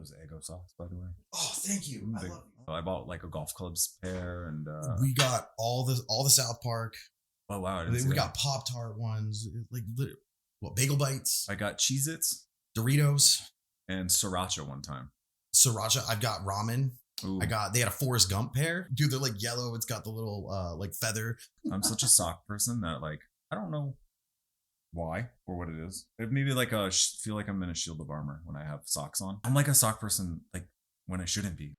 those Eggo socks, by the way. Oh, thank you. I love you. I bought like a golf clubs pair and We got all the South Park. oh wow, We got Pop-Tart ones, like Bagel Bites. I got Cheez-Its, Doritos, and Sriracha one time. Sriracha. I've got ramen. Ooh. They had a Forrest Gump pair. Dude, they're like yellow. It's got the little like feather. I'm such a sock person that like I don't know why or what it is. It maybe like feel like I'm in a shield of armor when I have socks on. I'm like a sock person like when I shouldn't be.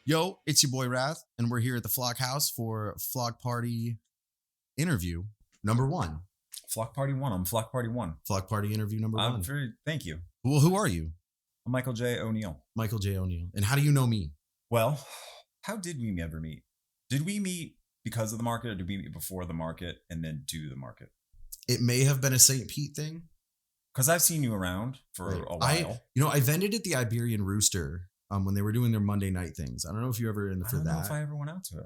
Yo, it's your boy Wrath, and we're here at the Flock House for Flock Party interview number 1. Flock Party 1. I'm Flock Party 1. Flock Party interview number 1. Thank you. Well, who are you? I'm Michael J. O'Neill. Michael J. O'Neill. And how do you know me? Well, how did we ever meet? Did we meet because of the market, or did we meet before the market and then do the market? It may have been a St. Pete thing. Because I've seen you around for a while. I vended at the Iberian Rooster when they were doing their Monday night things. I don't know if you ever in for that. I don't know if I ever went out to it.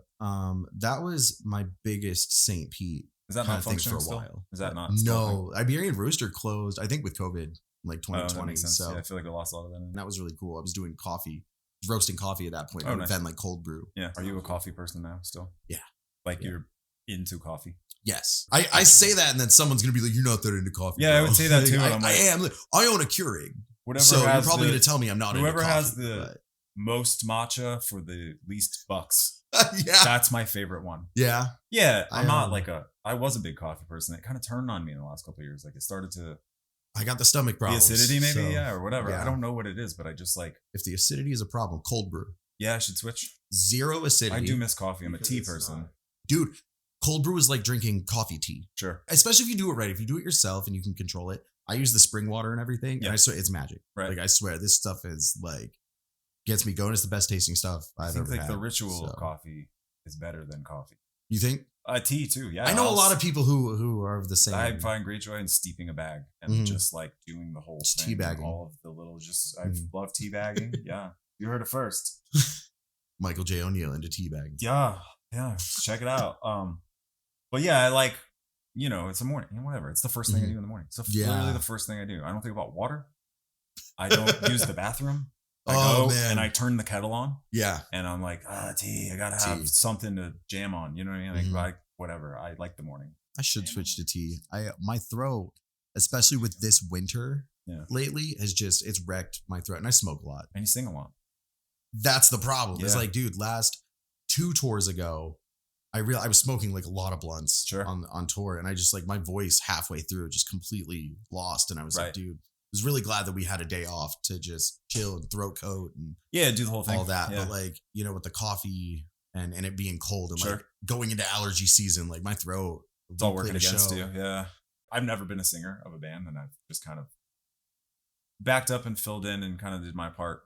That was my biggest St. Pete. Is that not functioning for a while? Is that not? No, Iberian Rooster closed, I think, with COVID, like 2020. So yeah, I feel like I lost a lot of that. And that was really cool. I was doing coffee, roasting coffee at that point. I would vend like cold brew. Yeah. Are you a coffee person now still? Yeah. Like you're into coffee? Yes. I say that and then someone's going to be like, you're not that into coffee. Yeah, bro. I would say that too. I am. I own a Keurig. Whatever. So you're probably going to tell me I'm not into coffee. Whoever has the most matcha for the least bucks. Yeah. That's my favorite one. Yeah. Yeah. I was a big coffee person. It kind of turned on me in the last couple of years. Like it started to. I got the stomach problems. The acidity maybe, or whatever. Yeah. I don't know what it is, but I just like. If the acidity is a problem, cold brew. Yeah, I should switch. 0 acidity. I do miss coffee. I'm a tea person. Dude, cold brew is like drinking coffee tea. Sure. Especially if you do it right. If you do it yourself and you can control it. I use the spring water and everything. Yeah. And I swear it's magic. Right. Like I swear this stuff is like gets me going. It's the best tasting stuff I've ever had. The ritual of coffee is better than coffee. You think? Tea too. Yeah. I know a lot of people who are of the same. I find great joy in steeping a bag and just like doing the whole thing. Teabagging. All of the little I love teabagging. Yeah. You heard it first. Michael J. O'Neill into teabagging. Yeah. Yeah. Check it out. But yeah, I like, it's a morning, whatever. It's the first thing I do in the morning. It's literally the first thing I do. I don't think about water. I don't use the bathroom. I go and I turn the kettle on. Yeah. And I'm like, tea. I got to have something to jam on. You know what I mean? Like, whatever. I like the morning. I should switch to tea. My throat, especially with this winter lately, it's wrecked my throat. And I smoke a lot. And you sing a lot. That's the problem. Yeah. It's like, dude, last 2 tours ago, I was smoking like a lot of blunts on tour. And I just like my voice halfway through just completely lost. And I was like, dude, I was really glad that we had a day off to just chill and throat coat and do the whole thing. All that. Yeah. But like, with the coffee and it being cold and like going into allergy season, like my throat. It's all working against you. Yeah. I've never been a singer of a band and I've just kind of backed up and filled in and kind of did my part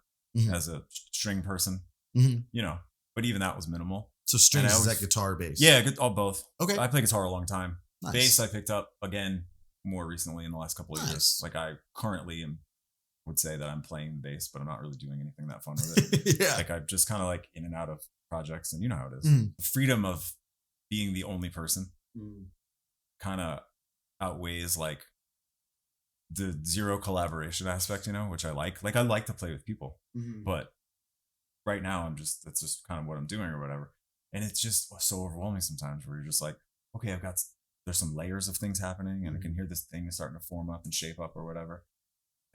as a string person, but even that was minimal. So strings is that guitar, bass? Yeah, all both. Okay. I play guitar a long time. Nice. Bass I picked up again more recently in the last couple of years. Like I currently would say that I'm playing bass, but I'm not really doing anything that fun with it. Yeah. Like I'm just kind of like in and out of projects and you know how it is. The freedom of being the only person kind of outweighs like the zero collaboration aspect, which I like. Like I like to play with people, but right now that's just kind of what I'm doing or whatever. And it's just so overwhelming sometimes where you're just like, okay, there's some layers of things happening and I can hear this thing is starting to form up and shape up or whatever.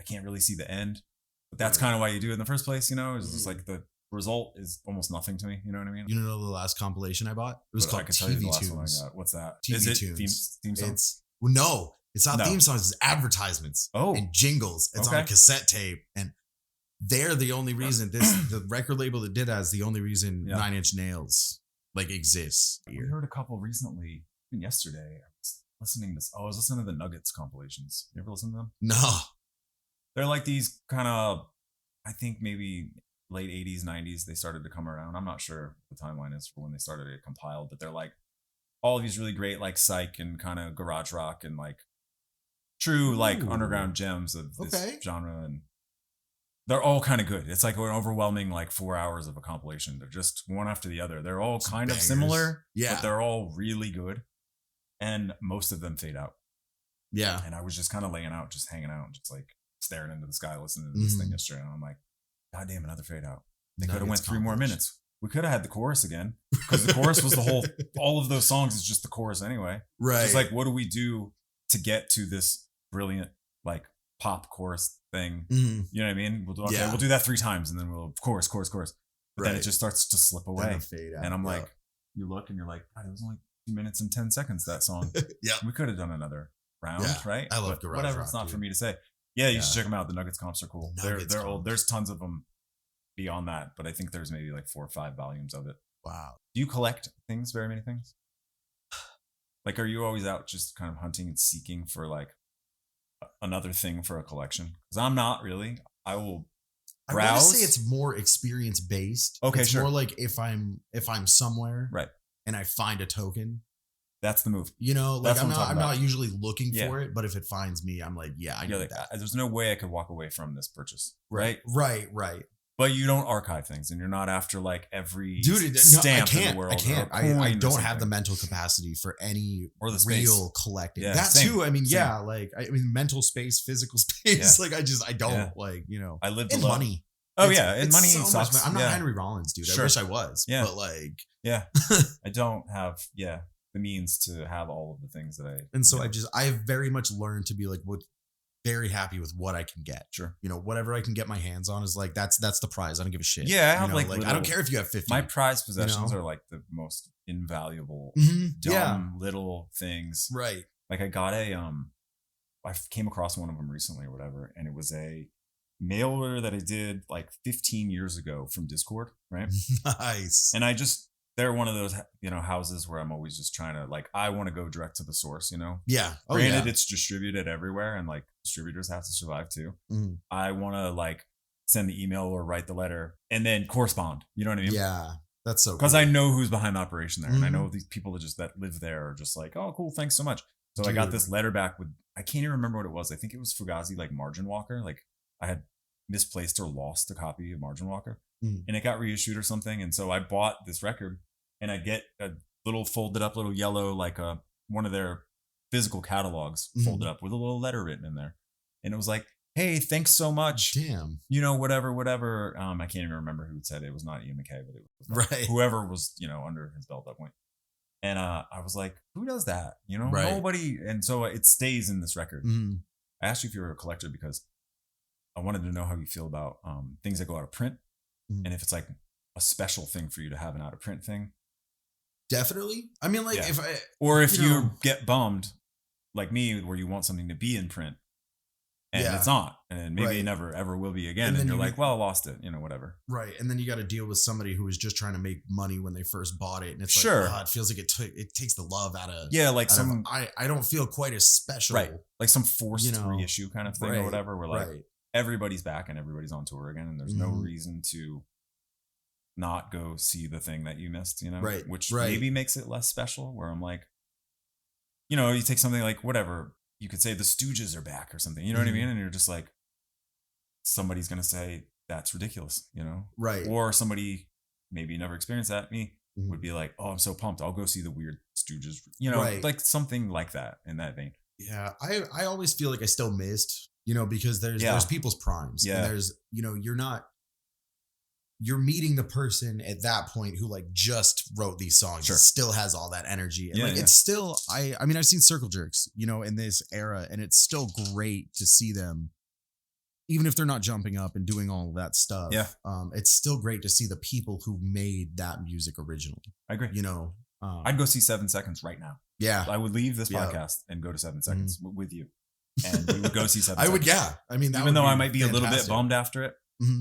I can't really see the end, but that's kind of why you do it in the first place, It's just like the result is almost nothing to me. You know what I mean? You know the last compilation I bought? It was called TV Tunes. What's that? TV is it Tunes. Theme songs? No, it's not theme songs. It's advertisements and jingles. It's on a cassette tape. And they're the only reason the record label that did that is the only reason 9 Inch Nails like exists. We heard a couple recently, even yesterday. I was listening to the Nuggets compilations. You ever listen to them? No. They're like these kind of, I think maybe late 80s, 90s, they started to come around. I'm not sure what the timeline is for when they started to get compiled, but they're like all of these really great like psych and kind of garage rock and like true like underground gems of this genre, and they're all kind of good. It's like an overwhelming like 4 hours of a compilation. They're just one after the other. They're all kind of similar, but they're all really good, and most of them fade out. Yeah. And I was just kind of laying out, just hanging out, just like staring into the sky, listening to this thing yesterday, and I'm like, God damn, another fade out. They could have went 3 more minutes. We could have had the chorus again, because the chorus was the whole, all of those songs is just the chorus anyway. Right. It's like, what do we do to get to this brilliant, like, pop chorus thing? You know what I mean? We'll do that 3 times, and then we'll chorus. But then it just starts to slip away. And I'm like, you look and you're like, God, it was only 2 minutes and 10 seconds, that song. Yeah. We could have done another round, right? I love Garage Whatever, Rock, it's not for me to say. Yeah, you should check them out. The Nuggets comps are cool. They're old. There's tons of them beyond that, but I think there's maybe like 4 or 5 volumes of it. Wow. Do you collect things, very many things? Like, are you always out just kind of hunting and seeking for like another thing for a collection? Because I'm not really. I will browse. I want to say it's more experience based. Okay, it's more like if I'm somewhere, right, and I find a token, that's the move. You know, like I'm not usually looking for it, but if it finds me, I'm like, I need that. There's no way I could walk away from this purchase. Right. But you don't archive things, and you're not after like every stamp in the world. I can't. I don't have the mental capacity for any or the real collecting. Yeah, that same, too. I mean, like mental space, physical space. Like I don't like, you know. I live in money. Oh yeah, and money sucks. I'm not Henry Rollins, dude. I wish I was. Yeah. But like, I don't have the means to have all of the things that I. And so I have very much learned to be like very happy with what I can get. Sure. You know, whatever I can get my hands on is like, that's the prize. I don't give a shit. Yeah. I have like I don't care if you have 50. My prized possessions are like the most invaluable, dumb little things. Right. Like I came across one of them recently or whatever. And it was a mailer that I did like 15 years ago from Discord. Right. Nice. And they're one of those, you know, houses where I'm always just trying to like, I want to go direct to the source, you know? Yeah. Granted, it's distributed everywhere, and like distributors have to survive too. I want to like send the email or write the letter and then correspond. You know what I mean? Yeah. That's so cool. Because I know who's behind the operation there. And I know these people that live there are just like, oh, cool. Thanks so much. So I got this letter back with, I can't even remember what it was. I think it was Fugazi, like Margin Walker. Like I had misplaced or lost a copy of Margin Walker and it got reissued or something. And so I bought this record. And I get a little folded up, little yellow, like one of their physical catalogs folded up with a little letter written in there. And it was like, hey, thanks so much. Damn. You know, whatever. I can't even remember who said it. It was not Ian McKay, but it was like whoever was, you know, under his belt at that point. And I was like, who does that? You know, nobody. And so it stays in this record. I asked you if you were a collector because I wanted to know how you feel about things that go out of print. And if it's like a special thing for you to have an out of print thing. Definitely. I mean, like if you get bummed like me, where you want something to be in print and it's not, and maybe it never ever will be again. And you're like, well, I lost it, you know, whatever. Right. And then you got to deal with somebody who was just trying to make money when they first bought it. And it's like, it feels like it takes the love out of, like I don't feel quite as special. Right. Like some forced reissue kind of thing or whatever, where like everybody's back and everybody's on tour again. And there's no reason to not go see the thing that you missed, you know, which maybe makes it less special, where I'm like, you know, you take something like whatever, you could say the Stooges are back or something, you know what I mean? And you're just like, somebody's going to say that's ridiculous, you know? Right. Or somebody maybe never experienced that, me would be like, oh, I'm so pumped. I'll go see the weird Stooges, you know, like something like that in that vein. Yeah. I always feel like I still missed, you know, because there's people's primes and there's, you know, you're meeting the person at that point who like just wrote these songs. It still has all that energy. And it's still, I mean, I've seen Circle Jerks, you know, in this era, and it's still great to see them, even if they're not jumping up and doing all of that stuff. Yeah. It's still great to see the people who made that music originally. I agree. You know, I'd go see 7 Seconds right now. Yeah. I would leave this podcast and go to 7 Seconds with you. And we would go see 7 Seconds. I would, yeah. I mean, even though I might be a little bit bummed after it,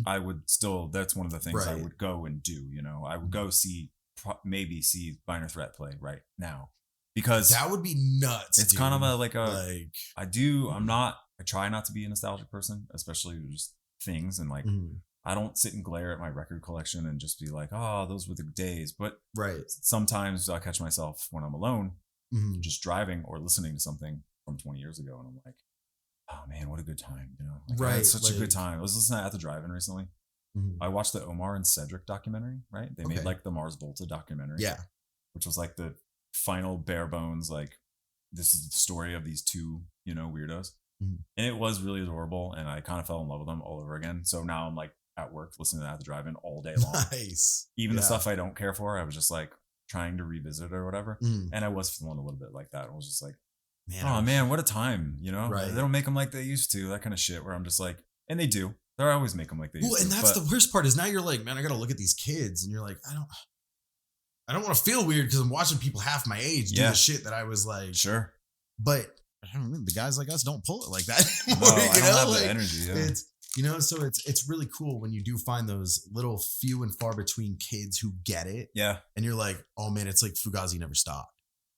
I would still, that's one of the things I would go and do, you know, I would go maybe see Minor Threat play right now, because that would be nuts. It's kind of I try not to be a nostalgic person, especially just things. And like, I don't sit and glare at my record collection and just be like, oh, those were the days. But sometimes I catch myself when I'm alone, just driving or listening to something from 20 years ago. And I'm like, oh man, what a good time, you know? Like, right. I had such a good time. I was listening at the drive-in recently. Mm-hmm. I watched the Omar and Cedric documentary, right? They made like the Mars Volta documentary. Yeah. Which was like the final bare bones, like, this is the story of these two, you know, weirdos. Mm-hmm. And it was really adorable. And I kind of fell in love with them all over again. So now I'm like at work listening to that at the drive-in all day long. Nice. Even the stuff I don't care for, I was just like trying to revisit it or whatever. And I was feeling a little bit like that. I was just like, man, what a time, you know? Right. They don't make them like they used to, that kind of shit, where I'm just like, and they do. They always make them like they used to. And that's the worst part, is now you're like, man, I got to look at these kids, and you're like, I don't want to feel weird because I'm watching people half my age do the shit that I was like. Sure. But I don't know, the guys like us don't pull it like that anymore. No, I don't have the energy. Yeah. It's, you know, so it's really cool when you do find those little few and far between kids who get it. Yeah. And you're like, oh man, it's like Fugazi never stopped.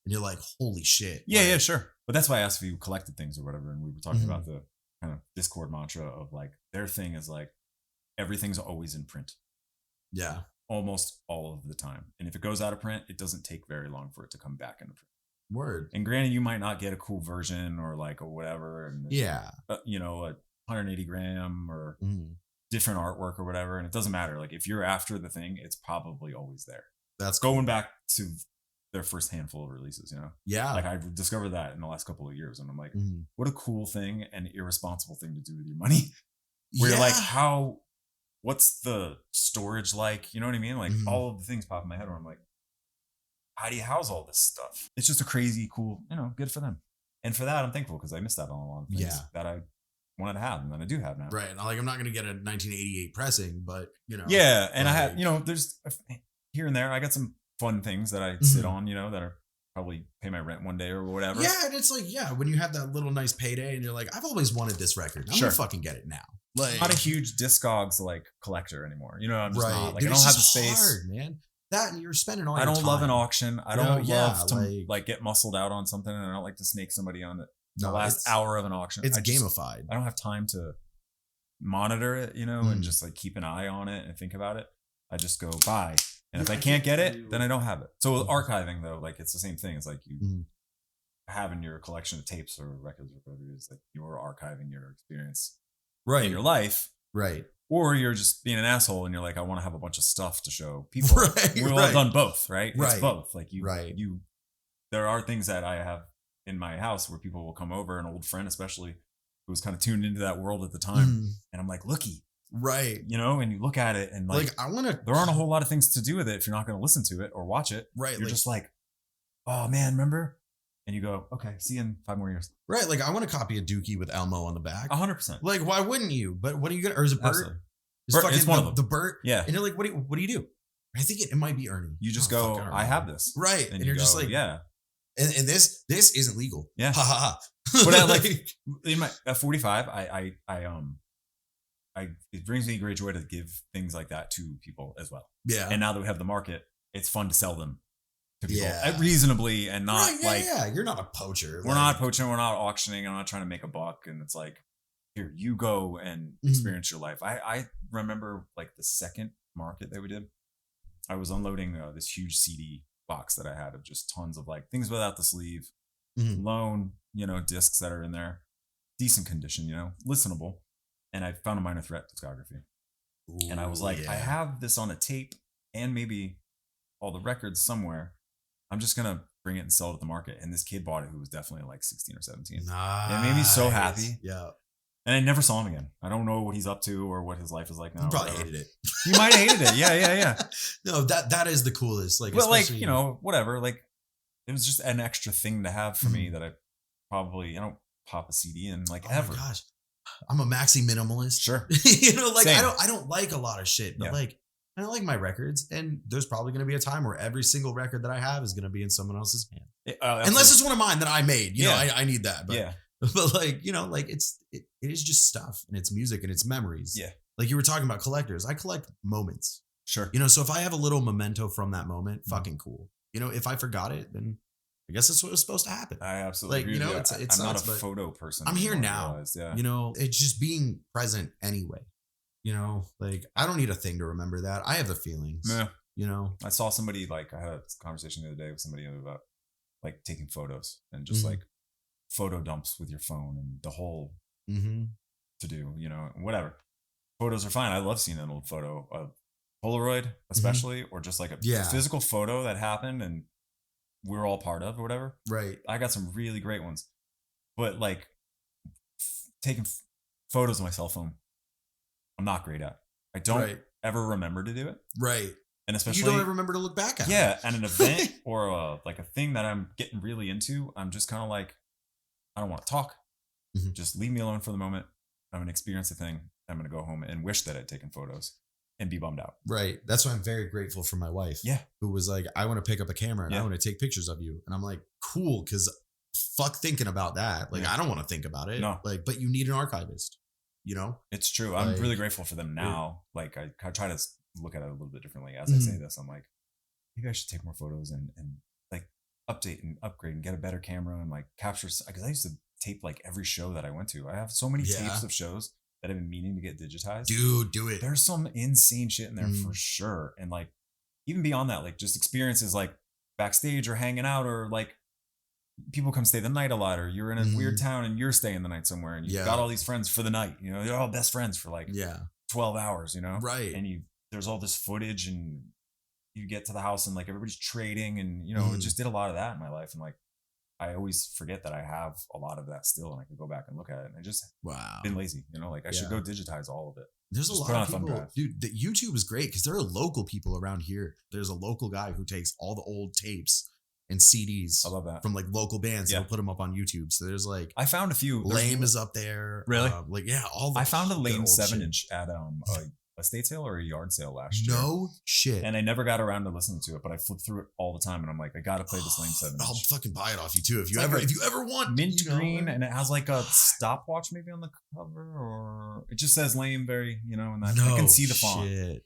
And you're like, holy shit. Yeah, yeah, sure. But that's why I asked if you collected things or whatever. And we were talking about the kind of Discord mantra of like, their thing is like, everything's always in print. Yeah. Almost all of the time. And if it goes out of print, it doesn't take very long for it to come back into print. Word. And granted, you might not get a cool version or like a whatever. And you know, a 180 gram or different artwork or whatever. And it doesn't matter. Like if you're after the thing, it's probably always there. That's going back to their first handful of releases, you know? Yeah. Like I've discovered that in the last couple of years. And I'm like, what a cool thing and irresponsible thing to do with your money. Where you're like, what's the storage like? You know what I mean? Like all of the things pop in my head where I'm like, how do you house all this stuff? It's just a crazy cool, you know, good for them. And for that, I'm thankful because I missed out on a lot of things that I wanted to have and that I do have now. Right. Like I'm not going to get a 1988 pressing, but you know. Yeah. And I had, you know, there's here and there, I got some fun things that I sit on, you know, that are probably pay my rent one day or whatever. Yeah. And it's like, when you have that little nice payday and you're like, I've always wanted this record. I'm going to fucking get it now. Like, I'm not a huge Discogs like collector anymore. You know, I'm just not. Like, dude, I don't have the space. Hard, man. That and you're spending all your time. I don't love an auction. I don't love to like get muscled out on something, and I don't like to snake somebody on the last hour of an auction. It's gamified. I don't have time to monitor it, you know, and just like keep an eye on it and think about it. I just go buy, and if I can't get it, then I don't have it. So with archiving though, like it's the same thing. It's like you having your collection of tapes or records or whatever it is, like you're archiving your experience in your life. Right. Or you're just being an asshole and you're like, I want to have a bunch of stuff to show people. We've all done both, right? It's both. Like there are things that I have in my house where people will come over, an old friend especially, who was kind of tuned into that world at the time. And I'm like, looky. Right. You know, and you look at it and like I want to. There aren't a whole lot of things to do with it if you're not going to listen to it or watch it. Right. You're just like, oh man, remember? And you go, okay, see you in 5 more years. Right. Like I want to copy a Dookie with Elmo on the back. 100%. Like, why wouldn't you? But what are you going to, or is it Bert? It's one of them. The Bert. Yeah. And you're like, what do you do? I think it might be Ernie. You just go, I have this. Right. And you're just like, yeah. And this isn't legal. Yeah. Ha ha ha. But at 45, it brings me great joy to give things like that to people as well. Yeah. And now that we have the market, it's fun to sell them to people reasonably and not you're not a poacher. We're not poaching. We're not auctioning. I'm not trying to make a buck. And it's like, here, you go and experience your life. I remember like the second market that we did, I was unloading this huge CD box that I had of just tons of like things without the sleeve, lone, you know, discs that are in there, decent condition, you know, listenable. And I found a Minor Threat discography. Ooh, and I was like, I have this on a tape and maybe all the records somewhere. I'm just going to bring it and sell it at the market. And this kid bought it who was definitely like 16 or 17. Nice. It made me so happy. Yeah. And I never saw him again. I don't know what he's up to or what his life is like now. He probably hated it. He might have hated it. Yeah. No, that is the coolest. Like, well, like, you know, whatever. Like, it was just an extra thing to have for me that I don't pop a CD in like ever. Oh my gosh. I'm a maxi minimalist. Sure. You know, like Same. I don't like a lot of shit, but like I don't like my records, and there's probably going to be a time where every single record that I have is going to be in someone else's hand, unless it's one of mine that I made. You know, I need that. But, but like, you know, like it is just stuff, and it's music, and it's memories. Yeah. Like you were talking about collectors, I collect moments. Sure. You know, so if I have a little memento from that moment, fucking cool. You know, if I forgot it, then I guess that's what was supposed to happen. I absolutely agree. You know, I'm not a photo person. I'm here now. You know, it's just being present anyway. You know, like I don't need a thing to remember that. I have the feelings. Yeah. You know, I saw somebody like I had a conversation the other day with somebody about like taking photos and just like photo dumps with your phone and the whole to do, whatever. Photos are fine. I love seeing an old photo of Polaroid, especially, or just like a physical photo that happened and we're all part of or whatever. Right. I got some really great ones, but like taking photos on my cell phone, I'm not great at. I don't ever remember to do it. Right. And especially you don't ever remember to look back at. Yeah. At an event or like a thing that I'm getting really into, I'm just kind of like, I don't want to talk. Just leave me alone for the moment. I'm going to experience the thing. I'm going to go home and wish that I'd taken photos and be bummed out. Right. That's why I'm very grateful for my wife. Yeah. Who was like, I want to pick up a camera and I want to take pictures of you. And I'm like, cool. Cause fuck thinking about that. Like, I don't want to think about it. No. Like, but you need an archivist, It's true. I'm really grateful for them now. Like I try to look at it a little bit differently as I say this. I'm like, maybe I should take more photos and like update and upgrade and get a better camera and like capture. Cause I used to tape like every show that I went to. I have so many tapes of shows that I've been meaning to get digitized. Dude, do it. There's some insane shit in there for sure. And like, even beyond that, like just experiences like backstage or hanging out or like people come stay the night a lot, or you're in a weird town and you're staying the night somewhere and you've got all these friends for the night, you're all best friends for like 12 hours, Right. And there's all this footage and you get to the house and like everybody's trading and, it just did a lot of that in my life. And like, I always forget that I have a lot of that still and I could go back and look at it. And I just been lazy, like I should go digitize all of it. There's a lot of people, dude, the YouTube is great because there are local people around here. There's a local guy who takes all the old tapes and CDs. I love that. From like local bands. And he'll put them up on YouTube. So there's like, I found a few. Lame is up there. Really? All the I found a Lame 7-inch at a estate sale or a yard sale last year. No shit. And I never got around to listening to it, but I flipped through it all the time and I'm like, I gotta play this Lame 7-inch. I'll fucking buy it off you too if you ever want. Mint green, and it has like a stopwatch maybe on the cover, or it just says Lame very, and I can see the font. It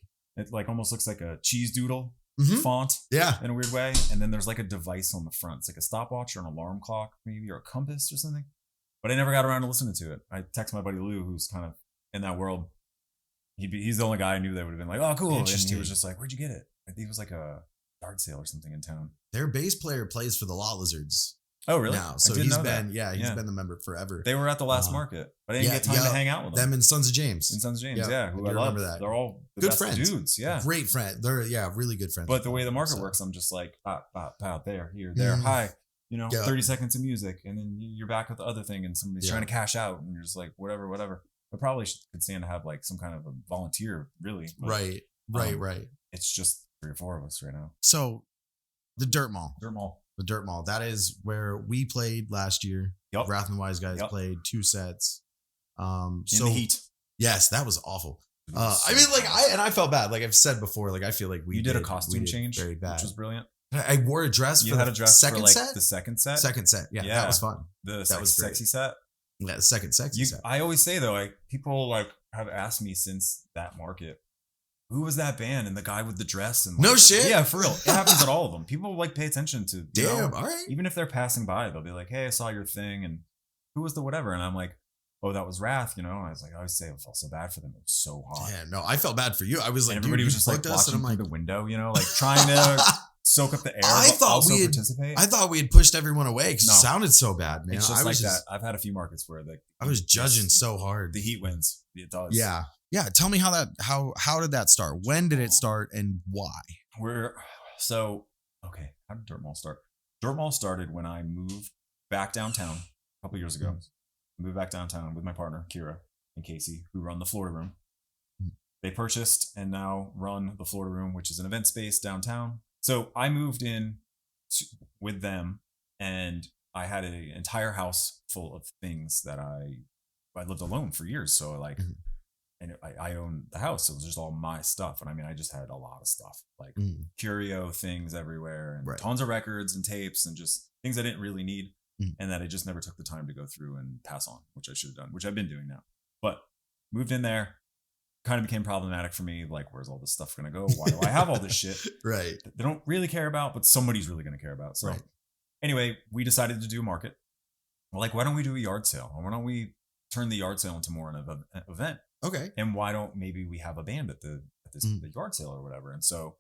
like almost looks like a cheese doodle font. Yeah. In a weird way. And then there's like a device on the front. It's like a stopwatch or an alarm clock, maybe, or a compass or something. But I never got around to listening to it. I text my buddy Lou, who's kind of in that world. He's the only guy I knew that would have been like, oh, cool. And he was just like, where'd you get it? I think it was like a yard sale or something in town. Their bass player plays for the Law Lizards. Oh, really? Now. So he's been the member forever. They were at the last market, but I didn't get time to hang out with them. Them and Sons of James. Who I love. That. They're all the good best friends. Dudes, yeah. Great friend. They're, really good friends. But the way the market works, I'm just like, there, here, there, hi. 30 seconds of music, and then you're back with the other thing, and somebody's trying to cash out, and you're just like, whatever. I probably could stand to have like some kind of a volunteer, really. But, right. It's just 3 or 4 of us right now. So, the Dirt Mall. The Dirt Mall. That is where we played last year. Yep. Wrath and Wise Guys played 2 sets. In the heat. Yes, that was awful. I felt bad. Like I've said before, like I feel like you did a costume change, very bad, which was brilliant. I wore a dress. You had a dress for like the second set. Second set, that was fun. That was sexy set. Yeah, the second sexy set. I always say though, people like have asked me since that market, who was that band and the guy with the dress and no shit. Yeah, for real. It happens at all of them. People like pay attention to. Damn, all right. Even if they're passing by, they'll be like, "Hey, I saw your thing," and who was the whatever? And I'm like, "Oh, that was Wrath." I was like, I always say I felt so bad for them. It was so hot. Yeah, no, I felt bad for you. I was like, everybody was just like watching through the window, like trying to soak up the air. I thought we had pushed everyone away because it sounded so bad, man. It's just like that. I've had a few markets where I was judging so hard. The heat wins. It does. Yeah. Yeah. Tell me how did that start? When did it start and why? How did Dirt Mall start? Dirt Mall started when I moved back downtown a couple years ago. I moved back downtown with my partner, Kira and Casey, who run the Florida Room. They purchased and now run the Florida Room, which is an event space downtown. So I moved in with them and I had an entire house full of things that I lived alone for years. So and I owned the house. So it was just all my stuff. And I just had a lot of stuff, like curio things everywhere and tons of records and tapes and just things I didn't really need. And that I just never took the time to go through and pass on, which I should have done, which I've been doing now. But moved in there, kind of became problematic for me. Like, where's all this stuff going to go? Why do I have all this shit? Right. They don't really care about, but somebody's really going to care about. So anyway, we decided to do a market. We're like, why don't we do a yard sale? Or why don't we turn the yard sale into more of an event? Okay. And why don't maybe we have a band at the yard sale or whatever? And so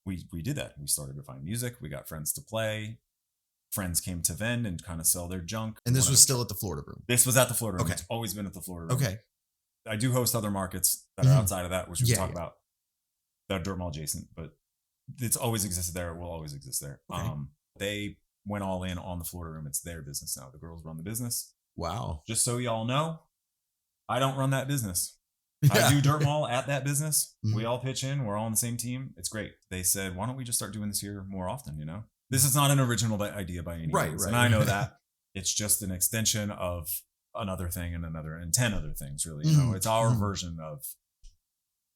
we did that. We started to find music. We got friends to play. friends came to vend and kind of sell their junk. And this was still at the Florida Room? This was at the Florida Room. Okay. It's always been at the Florida Room. Okay. I do host other markets that are outside of that, which we can talk about. That are dirt mall adjacent, but it's always existed there. It will always exist there. Okay. They went all in on the Florida Room. It's their business now. The girls run the business. Wow. Just so y'all know, I don't run that business. I do dirt mall at that business. We all pitch in. We're all on the same team. It's great. They said, why don't we just start doing this here more often, you know? This is not an original idea by any means. Right. And I know that. It's just an extension of another thing and 10 other things, really. You know, it's our version of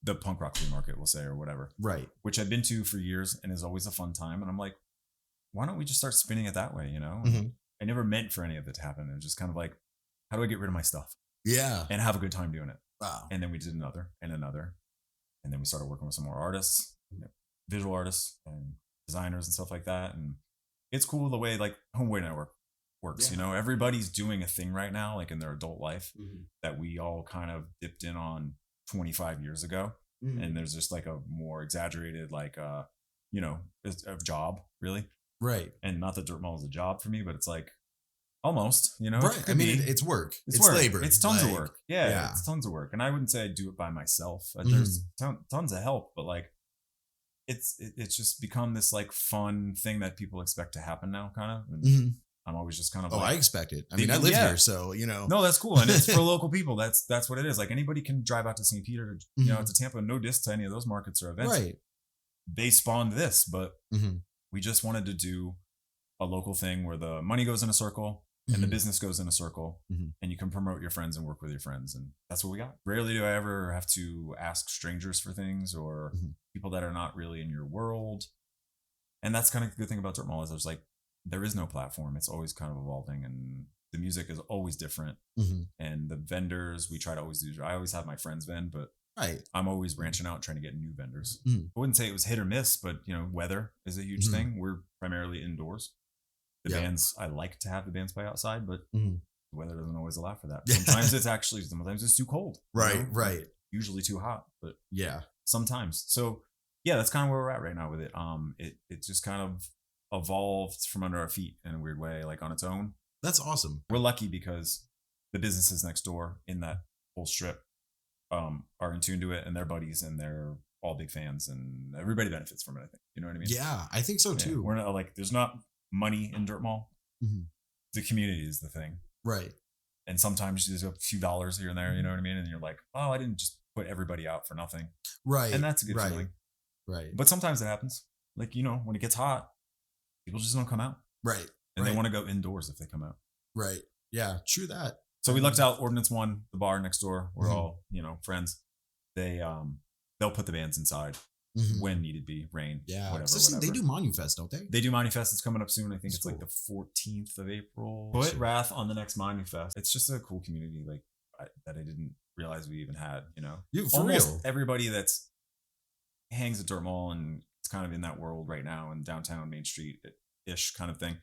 the punk rock flea market, we'll say, or whatever. Right. Which I've been to for years and is always a fun time. And I'm like, why don't we just start spinning it that way, you know? I never meant for any of it to happen. It was just kind of like, how do I get rid of my stuff? Yeah. And have a good time doing it. Wow. And then we did another. And then we started working with some more artists, visual artists and designers and stuff like that. And it's cool the way like Homeboy Network works. You know, everybody's doing a thing right now, like in their adult life that we all kind of dipped in on 25 years ago. And there's just like a more exaggerated, like, you know, a job really. Right. And not that dirt mall is a job for me, but it's like almost, you know, right. I mean, it's work. It's work. Labor. It's tons of work. Yeah. It's tons of work. And I wouldn't say I do it by myself. There's tons of help, but like, it's just become this like fun thing that people expect to happen now, kind of. And I'm always just kind of I expect it. I mean, I live here, so, you know. No, that's cool. And it's for local people. That's what it is. Like anybody can drive out to St. Peter, you know, to Tampa, no diss to any of those markets or events. Right. They spawned this, but we just wanted to do a local thing where the money goes in a circle and the business goes in a circle and you can promote your friends and work with your friends. And that's what we got. Rarely do I ever have to ask strangers for things or people that are not really in your world. And that's kind of the good thing about dirt mall is there is no platform. It's always kind of evolving and the music is always different. And the vendors, we try to always do. I always have my friends vend, but I'm always branching out trying to get new vendors. I wouldn't say it was hit or miss, but you know, weather is a huge thing. We're primarily indoors. The bands, I like to have the bands play outside, but the weather doesn't always allow for that. Sometimes it's too cold. Right, you know? Right. Usually too hot, but sometimes. So yeah, that's kind of where we're at right now with it. It just kind of evolved from under our feet in a weird way, like on its own. That's awesome. We're lucky because the businesses next door in that whole strip are in tune to it and they're buddies and they're all big fans and everybody benefits from it, I think. You know what I mean? Yeah, I think so too. We're not like, there's not money in dirt mall. The community is the thing. Right. And sometimes there's a few dollars here and there, you know what I mean? And you're like, oh, I didn't just put everybody out for nothing. Right. And that's a good feeling. Right. But sometimes it happens. Like, you know, when it gets hot, people just don't come out. Right. And they want to go indoors if they come out. Right. Yeah, true that. So we lucked out Ordinance 1, the bar next door. We're all, you know, friends. They'll put the bands inside when needed be, rain, whatever. They do Monufest, don't they? They do Monufest. It's coming up soon. I think it's like the 14th of April. Put Wrath on the next Monufest. It's just a cool community that I didn't realize we even had, you know. Almost real. Everybody that's hangs at Dirt Mall and it's kind of in that world right now in downtown Main Street-ish kind of thing.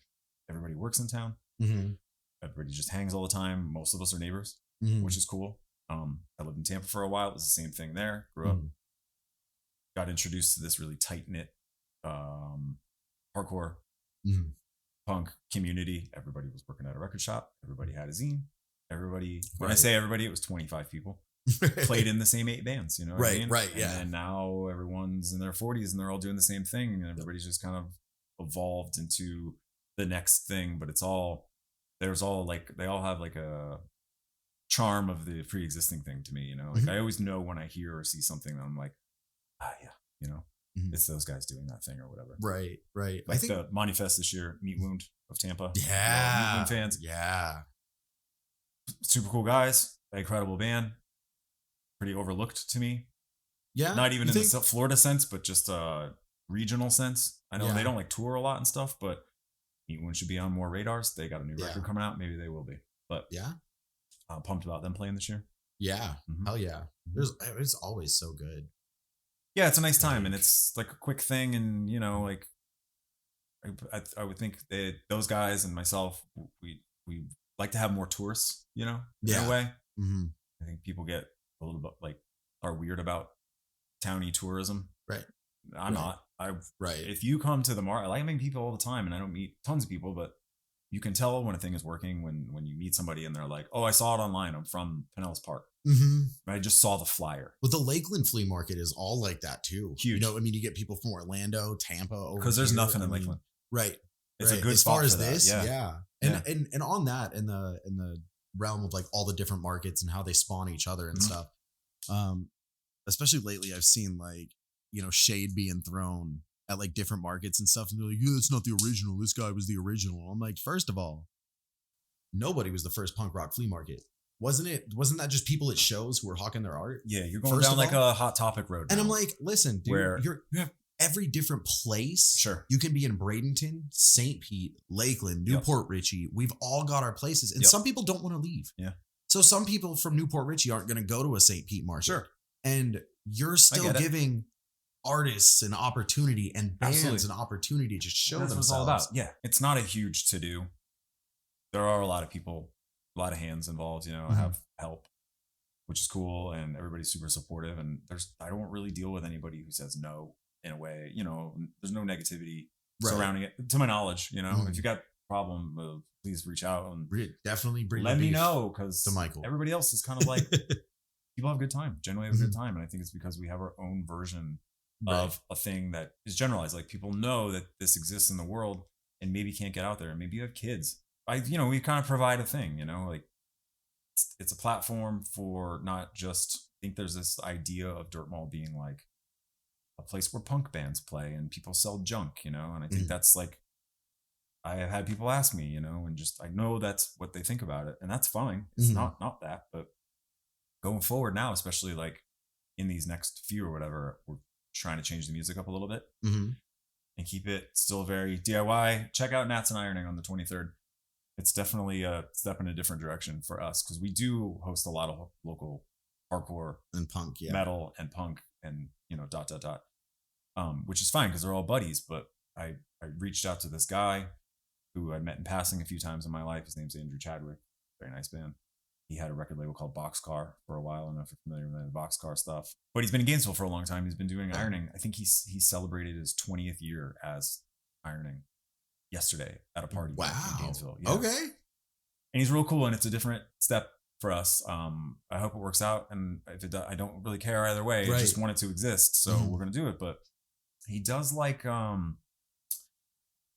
Everybody works in town. Everybody just hangs all the time. Most of us are neighbors, which is cool. I lived in Tampa for a while. It was the same thing there. Grew up. Got introduced to this really tight-knit hardcore punk community. Everybody was working at a record shop. Everybody had a zine. When I say everybody, it was 25 people. Played in the same 8 bands, you know what I mean? Right, yeah. And now everyone's in their 40s and they're all doing the same thing. And everybody's just kind of evolved into the next thing. But they all have like a charm of the pre-existing thing to me, you know? Like I always know when I hear or see something that I'm like, yeah, you know, it's those guys doing that thing or whatever. Right, right. Like I think the Monufest this year, Meat Wound of Tampa. Yeah. Meat Wound fans. Yeah. Super cool guys. Incredible band. Pretty overlooked to me. Yeah. Not even in the Florida sense, but just regional sense. I know they don't like tour a lot and stuff, but Meat Wound should be on more radars. They got a new record coming out. Maybe they will be. But yeah, I'm pumped about them playing this year. Yeah. Hell yeah. It's always so good. Yeah, it's a nice time and it's like a quick thing. And, you know, like I would think that those guys and myself, we like to have more tourists, you know, in a way. I think people get a little bit are weird about towny tourism. Right. I'm not. If you come to the market, I like meeting people all the time and I don't meet tons of people, but you can tell when a thing is working when you meet somebody and they're like, oh, I saw it online. I'm from Pinellas Park. I just saw the flyer. Well, the Lakeland flea market is all like that too. Huge. You know, I mean, you get people from Orlando, Tampa, because there's nothing in Lakeland. Right. It's a good as spot far as for this. that. Yeah. And on that, in the realm of like all the different markets and how they spawn each other and stuff. Especially lately, I've seen like, you know, shade being thrown at like different markets and stuff. And they're like, yeah, it's not the original. This guy was the original. I'm like, first of all, nobody was the first punk rock flea market. Wasn't it? Wasn't that just people at shows who were hawking their art? Yeah, you're going down like a Hot Topic road now. And I'm like, listen, dude, you have every different place. Sure. You can be in Bradenton, St. Pete, Lakeland, Port Richey. We've all got our places. And some people don't want to leave. Yeah. So some people from Port Richey aren't going to go to a St. Pete market. Sure. And you're still giving artists an opportunity and bands an opportunity to show themselves. That's what it's all about. Yeah. It's not a huge to-do. There are a lot of people, a lot of hands involved, you know, have help, which is cool. And everybody's super supportive. And I don't really deal with anybody who says no in a way, you know, there's no negativity surrounding it to my knowledge, you know, if you got a problem, please reach out and definitely let me know. Cause to Michael, everybody else is kind of like, people have a good time, generally have a good time. And I think it's because we have our own version of a thing that is generalized. Like people know that this exists in the world and maybe can't get out there. And maybe you have kids. We kind of provide a thing, you know, like it's a platform for not just, I think there's this idea of Dirt Mall being like a place where punk bands play and people sell junk, you know? And I think that's like, I have had people ask me, you know, and just, I know that's what they think about it. And that's fine. It's not that, but going forward now, especially like in these next few or whatever, we're trying to change the music up a little bit and keep it still very DIY. Check out Nats and Ironing on the 23rd. It's definitely a step in a different direction for us because we do host a lot of local hardcore and punk, metal and punk and, you know, ... which is fine because they're all buddies. But I reached out to this guy who I met in passing a few times in my life. His name's Andrew Chadwick. Very nice band. He had a record label called Boxcar for a while. I don't know if you're familiar with the Boxcar stuff, but he's been in Gainesville for a long time. He's been doing ironing. I think he celebrated his 20th year as ironing yesterday at a party in Gainesville. Yeah. Okay. And he's real cool, and it's a different step for us. I hope it works out, and if it does, I don't really care either way. I just want it to exist, so we're gonna do it. But he does like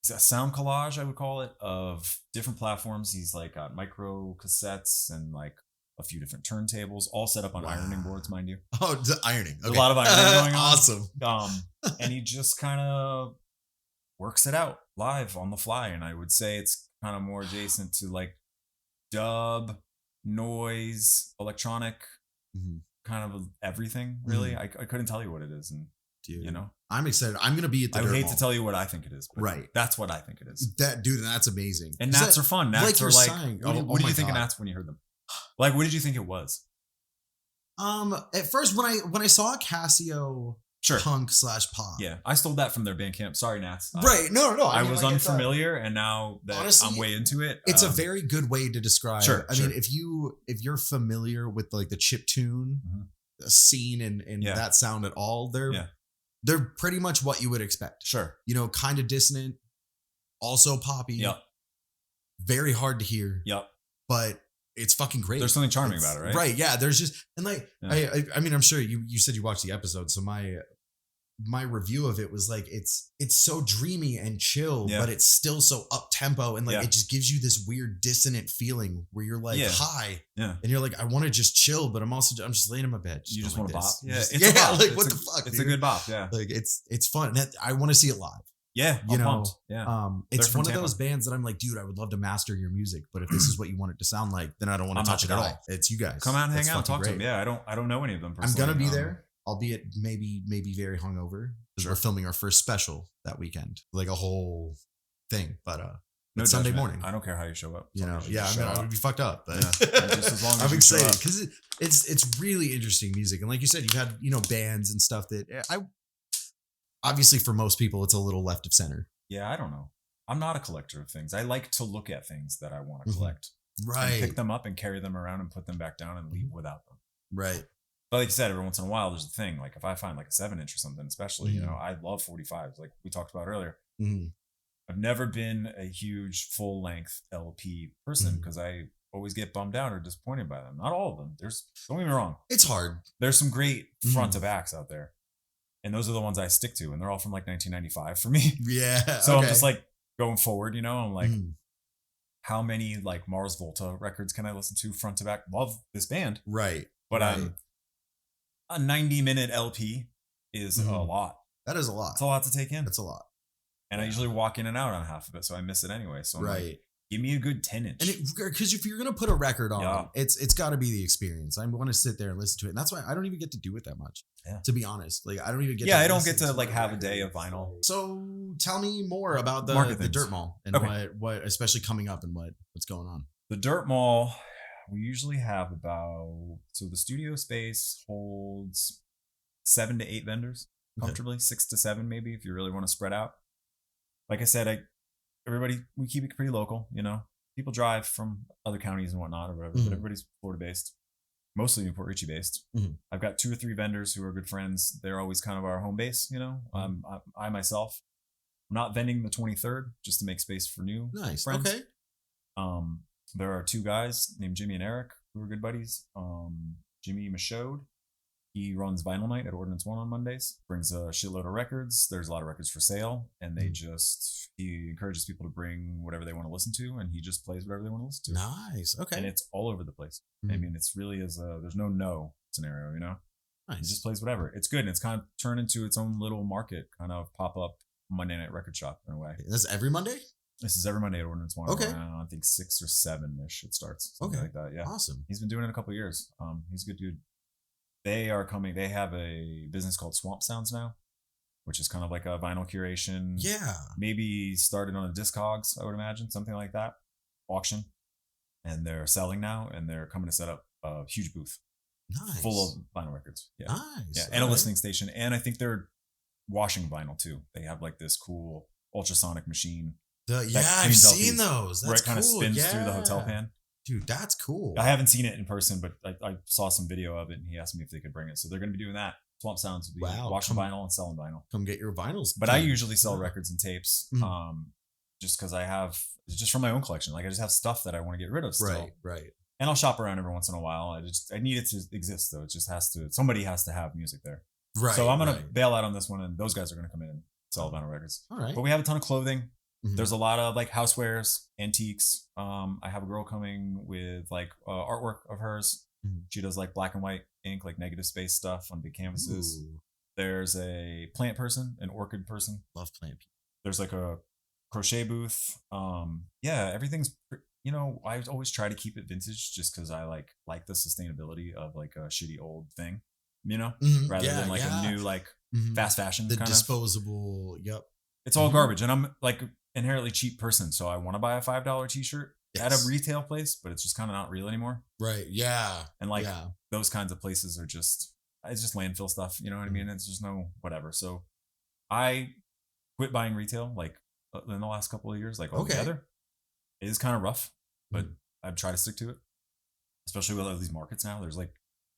it's a sound collage, I would call it, of different platforms. He's like got micro cassettes and like a few different turntables, all set up on ironing boards, mind you. Oh, ironing. Okay. A lot of ironing going on. Awesome. And he just kind of works it out live on the fly. And I would say it's kind of more adjacent to like dub, noise, electronic, kind of everything, really. I couldn't tell you what it is. And, you know, I'm excited. I'm going to be at the I would hate to tell you what I think it is. But that's what I think it is. Dude, that's amazing. And Nats are fun. Nats are like, what did you think of Nats when you heard them? Like, what did you think it was? At first, when I saw Casio punk / pop. Yeah, I stole that from their Bandcamp. Sorry, Nats. Right. No. I was unfamiliar, and now that honestly, I'm way into it. It's a very good way to describe. I mean, if you're familiar with like the chiptune scene and that sound at all, they're pretty much what you would expect. Sure. You know, kind of dissonant, also poppy. Yep. Very hard to hear. Yep. But it's fucking great. There's something charming about it, right? Right. Yeah. There's just, and like, I mean, I'm sure you said you watched the episode. So my review of it was like, it's so dreamy and chill, but it's still so up tempo. And like, it just gives you this weird dissonant feeling where you're like high and you're like, I want to just chill, but I'm just laying in my bed. You just want to bop. Yeah. It's a bop. Like what the fuck? It's a good bop. Yeah. Like it's fun. And I want to see it live. Yeah. You know, pumped. Yeah. It's one of those bands that I'm like, dude, I would love to master your music, but if this is what you want it to sound like, then I don't want to touch it at all. It's you guys. Come out and hang out and talk to them. Yeah. I don't know any of them personally. I'm going to be there. Albeit maybe very hungover because we're filming our first special that weekend, like a whole thing. But no Sunday morning. I don't care how you show up. You know, I would be fucked up, but just as long as I'm excited because it's really interesting music. And like you said, you've had bands and stuff that obviously for most people it's a little left of center. Yeah, I don't know. I'm not a collector of things. I like to look at things that I want to collect, right? Pick them up and carry them around and put them back down and leave without them, right? But like you said, every once in a while, there's a thing. Like if I find like a 7-inch or something, especially, you know, I love 45s, like we talked about earlier. I've never been a huge full length LP person because I always get bummed out or disappointed by them. Not all of them. Don't get me wrong. It's hard. There's some great front to backs out there. And those are the ones I stick to. And they're all from like 1995 for me. Yeah. So I'm just like going forward, I'm like, how many like Mars Volta records can I listen to front to back? Love this band. Right. But a 90-minute LP is a lot. That is a lot. It's a lot to take in. That's a lot. And I usually walk in and out on half of it, so I miss it anyway. So I'm like, give me a good 10-inch. And because if you're gonna put a record on, it's got to be the experience. I want to sit there and listen to it, and that's why I don't even get to do it that much. Yeah. To be honest, like I don't even get. Yeah, I don't get to like have a day of vinyl. So tell me more about the Dirt Mall and what especially coming up and what's going on. The Dirt Mall, we usually have so the studio space holds 7 to 8 vendors comfortably, 6 to 7 maybe if you really want to spread out. Like I said, we keep it pretty local, People drive from other counties and whatnot or whatever, but everybody's Florida based, mostly Port Richey based. I've got 2 or 3 vendors who are good friends. They're always kind of our home base, I myself, I'm not vending the 23rd just to make space for new friends. Okay. There are 2 guys named Jimmy and Eric who are good buddies. Jimmy Michaud, he runs Vinyl Night at Ordnance 1 on Mondays, brings a shitload of records. There's a lot of records for sale, and he encourages people to bring whatever they want to listen to, and he just plays whatever they want to listen to. Nice. Okay. And it's all over the place. I mean, it's really there's no scenario, Nice. He just plays whatever. It's good, and it's kind of turned into its own little market, kind of pop-up Monday night record shop in a way. That's every Monday? This is every Monday at Ordnance 1. Okay. Around, I think 6 or 7-ish it starts. Something like that. Yeah. Awesome. He's been doing it a couple of years. He's a good dude. They are coming. They have a business called Swamp Sounds now, which is kind of like a vinyl curation. Yeah. Maybe started on a Discogs, I would imagine, something like that. Auction. And they're selling now, and they're coming to set up a huge booth. Nice. Full of vinyl records. Yeah. Nice. Yeah. And a listening station. And I think they're washing vinyl too. They have like this cool ultrasonic machine. I've seen those. That's where it kind of spins through the hotel pan. Dude, that's cool. I haven't seen it in person, but I saw some video of it, and he asked me if they could bring it. So they're going to be doing that. Swamp Sounds will be washing vinyl and selling vinyl. Come get your vinyls. But I usually sell records and tapes, just because just from my own collection. Like I just have stuff that I want to get rid of still. Right. And I'll shop around every once in a while. I need it to exist though. It just somebody has to have music there. Right. So I'm going to bail out on this one, and those guys are going to come in and sell vinyl records. All right. But we have a ton of clothing. There's a lot of like housewares, antiques. I have a girl coming with like artwork of hers. She does like black and white ink, like negative space stuff on big canvases. Ooh. There's a plant person, an orchid person. Love plant people. There's like a crochet booth. Everything's, I always try to keep it vintage just because I like the sustainability of like a shitty old thing, rather than like a new like fast fashion kind disposable. Yep. It's all garbage, and I'm like inherently cheap person, so I want to buy a $5 t-shirt at a retail place, but it's just kind of not real anymore. Right. Yeah. And like those kinds of places are it's just landfill stuff. You know what I mean? It's just no whatever. So I quit buying retail like in the last couple of years, like altogether. It is kind of rough, but I've tried to stick to it, especially with all these markets now. There's like,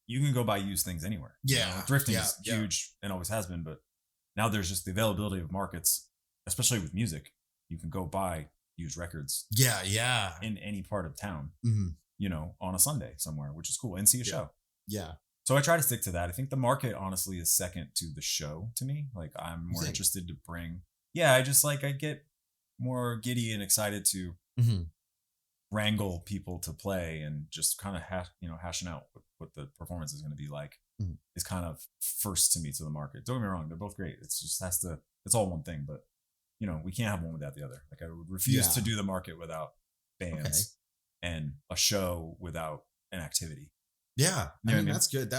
you can go buy used things anywhere. Yeah. Thrifting is huge and always has been, but now there's just the availability of markets, especially with music. You can go buy used records. Yeah. In any part of town, on a Sunday somewhere, which is cool, and see a show. Yeah. So I try to stick to that. I think the market honestly is second to the show to me. Like I'm more interested to bring. Yeah, I get more giddy and excited to wrangle people to play and just kind of hashing out what the performance is going to be like is kind of first to me to the market. Don't get me wrong, they're both great. It's just it's all one thing, but we can't have one without the other. Like I would refuse to do the market without bands and a show without an activity. Yeah. I mean, that's good.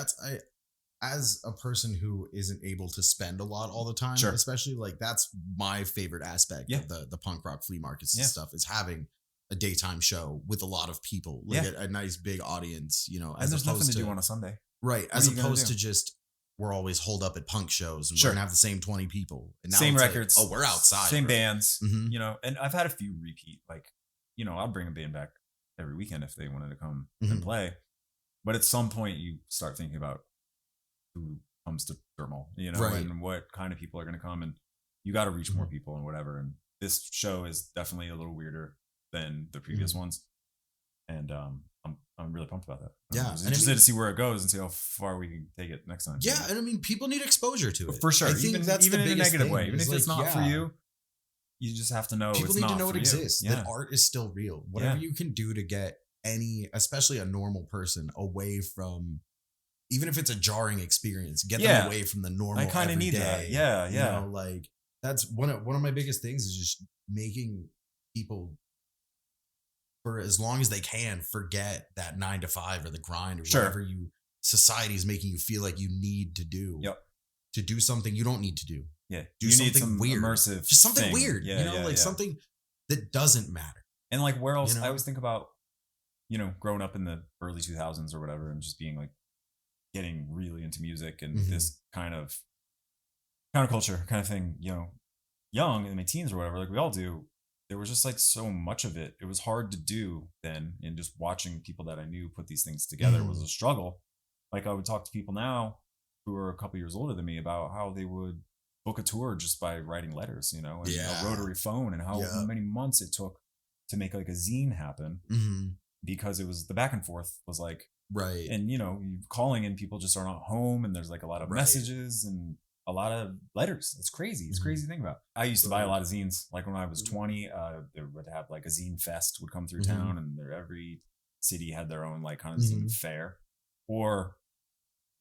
As a person who isn't able to spend a lot all the time, especially like that's my favorite aspect of the punk rock flea markets and stuff is having a daytime show with a lot of people, like a nice big audience, and there's nothing to do on a Sunday. Right. As opposed to just, we're always holed up at punk shows and we're going to have the same 20 people. And now same records. Like, we're outside. Same bands, and I've had a few repeat, like, I'll bring a band back every weekend if they wanted to come and play. But at some point you start thinking about who comes to Dirt Mall, and what kind of people are going to come, and you got to reach more people and whatever. And this show is definitely a little weirder than the previous ones. And I'm really pumped about that. I'm interested to see where it goes and see how far we can take it next time. Yeah, and I mean, people need exposure to it. For sure. I think even in a negative way. Even if it's not for you, you just have to know people need to know it exists. Yeah. That art is still real. Whatever you can do to get especially a normal person, away from, even if it's a jarring experience, get them away from the normal. I kind of need that. Yeah, yeah. You know, like that's one of my biggest things is just making people, for as long as they can, forget that 9 to 5 or the grind or whatever society is making you feel like you need to do. Yep. To do something you don't need to do. Yeah. Do something weird. Immersive. Just something weird. Yeah, something that doesn't matter. And like, where else? I always think about, growing up in the early 2000s or whatever, and just being like, getting really into music and this kind of counterculture kind of thing, young in my teens or whatever, like we all do. There was just like so much of it. It was hard to do then, and just watching people that I knew put these things together was a struggle. Like I would talk to people now who are a couple years older than me about how they would book a tour just by writing letters, and a rotary phone, and how many months it took to make like a zine happen because it was the back and forth was like, right. And you calling in, people just are not home, and there's like a lot of messages and a lot of letters. It's crazy. It's crazy to think about. I used to buy a lot of zines. Like when I was 20, they would have like a zine fest would come through town, and every city had their own like kind of zine fair, or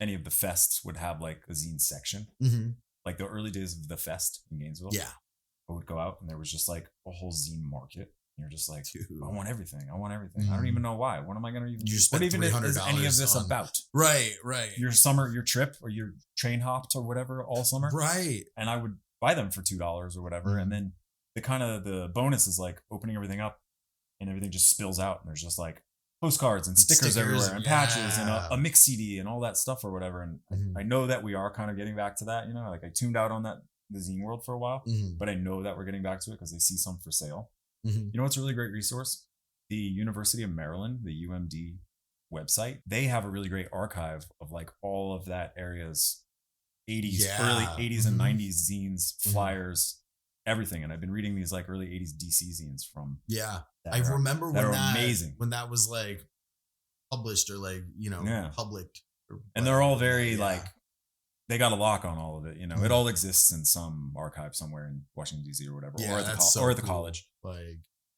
any of the fests would have like a zine section. Like the early days of the fest in Gainesville. Yeah. I would go out and there was just like a whole zine market. You're just like, dude, I want everything. I don't even know why. What am I going to even do? What even is any of this about? Right. Your trip, or your train hopped or whatever all summer. Right. And I would buy them for $2 or whatever. And then the bonus is like opening everything up and everything just spills out. And there's just like postcards and stickers everywhere and patches and a mix CD and all that stuff or whatever. And I know that we are kind of getting back to that, like I tuned out on the zine world for a while, but I know that we're getting back to it because they see some for sale. You know what's a really great resource? The University of Maryland, the UMD website. They have a really great archive of like all of that area's 80s, early 80s and 90s zines, flyers, everything. And I've been reading these like early 80s DC zines from. Yeah. I remember when amazing. When that was like published or like, public. And they're all very like, they got a lock on all of it. It all exists in some archive somewhere in Washington, D.C. or whatever, or at the college.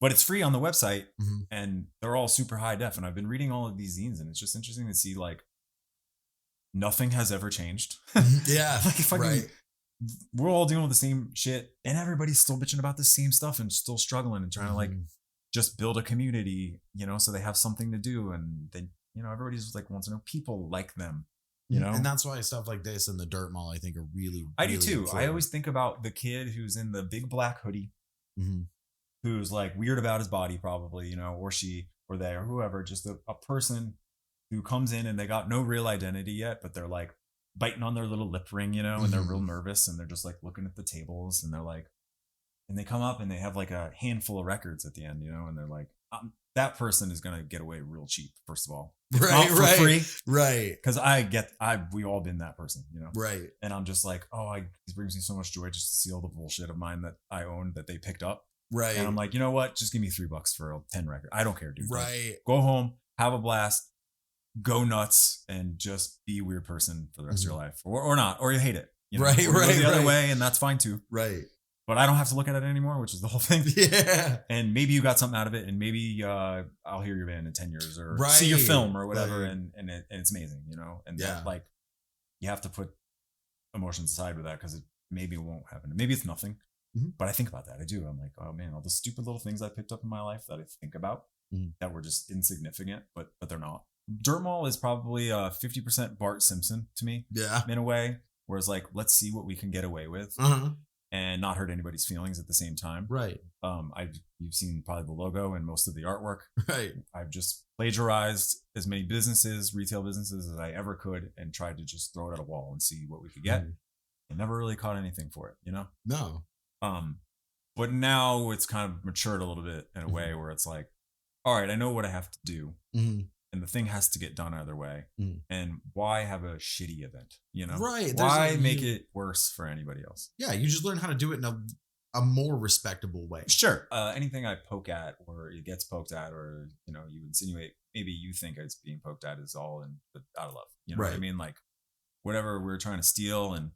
But it's free on the website, and they're all super high def. And I've been reading all of these zines, and it's just interesting to see like nothing has ever changed. Yeah, like we're all dealing with the same shit, and everybody's still bitching about the same stuff and still struggling and trying to like just build a community, so they have something to do, and then everybody's like wants to know people like them. And that's why stuff like this and the dirt mall, I think, are really, I do too. important. I always think about the kid who's in the big black hoodie, who's like weird about his body, probably, or she or they or whoever, just a person who comes in and they got no real identity yet, but they're like biting on their little lip ring, and they're real nervous and they're just like looking at the tables and they're like, and they come up and they have like a handful of records at the end, and they're like, that person is going to get away real cheap, first of all. Right, not for free. Right. Because we all been that person, Right. And I'm just like, it brings me so much joy just to see all the bullshit of mine that I own that they picked up. Right. And I'm like, you know what? Just give me $3 for a 10 record. I don't care, dude. Right. Like, go home, have a blast, go nuts, and just be a weird person for the rest of your life. Or not, or you hate it. Right. Or go the other way, and that's fine too. Right. But I don't have to look at it anymore, which is the whole thing. Yeah. And maybe you got something out of it, and maybe I'll hear your band in 10 years or see your film or whatever, and it's amazing, and that, like, you have to put emotions aside with that because maybe it won't happen. Maybe it's nothing, but I think about that. I do. I'm like, oh man, all the stupid little things I picked up in my life that I think about that were just insignificant, but they're not. Dirt Mall is probably 50% Bart Simpson to me, in a way, whereas like, let's see what we can get away with. And not hurt anybody's feelings at the same time. Right. You've seen probably the logo and most of the artwork. Right. I've just plagiarized as many retail businesses as I ever could and tried to just throw it at a wall and see what we could get. And never really caught anything for it, No. But now it's kind of matured a little bit in a way where it's like, all right, I know what I have to do. And the thing has to get done either way. And why have a shitty event? Right. Why make it worse for anybody else? Yeah, you just learn how to do it in a a more respectable way. Sure. Anything I poke at or it gets poked at or, you insinuate maybe you think it's being poked at is all out of love. You know what I mean? Like whatever we're trying to steal and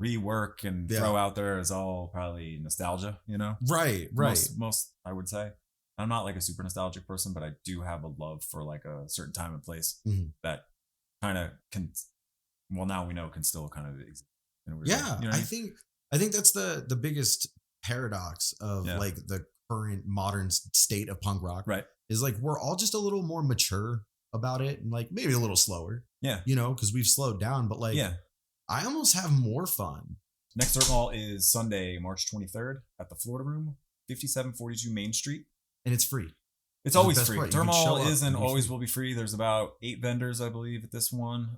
rework and throw out there is all probably nostalgia, Right. Most I would say. I'm not like a super nostalgic person, but I do have a love for like a certain time and place that kind of now we know can still kind of exist. I think that's the biggest paradox of like the current modern state of punk rock. Right. Is like we're all just a little more mature about it and like maybe a little slower. Yeah. Because we've slowed down, but like I almost have more fun. Next Dirt Mall is Sunday, March 23rd at the Florida Room, 5742 Main Street. And it's free. It's always free. Dirt Mall is and always will be free. There's about 8 vendors, I believe, at this one.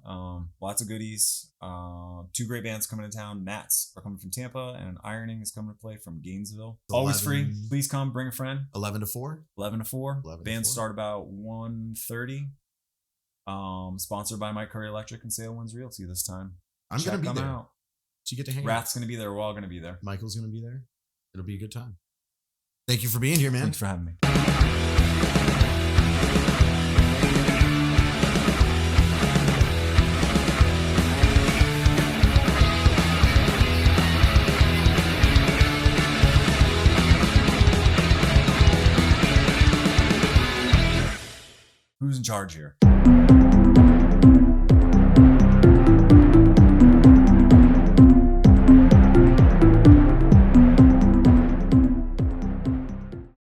Lots of goodies. 2 great bands coming to town. Nats are coming from Tampa, and Ironing is coming to play from Gainesville. Always free. Please come. Bring a friend. 11 to 4. 11 to 4. Bands start about 1:30. Sponsored by Mike Curry Electric and Sale Winds Realty this time. I'm going to be there. Out. So you get to hang out. Rath's going to be there. We're all going to be there. Michael's going to be there. It'll be a good time. Thank you for being here, man. Thanks for having me. Who's in charge here?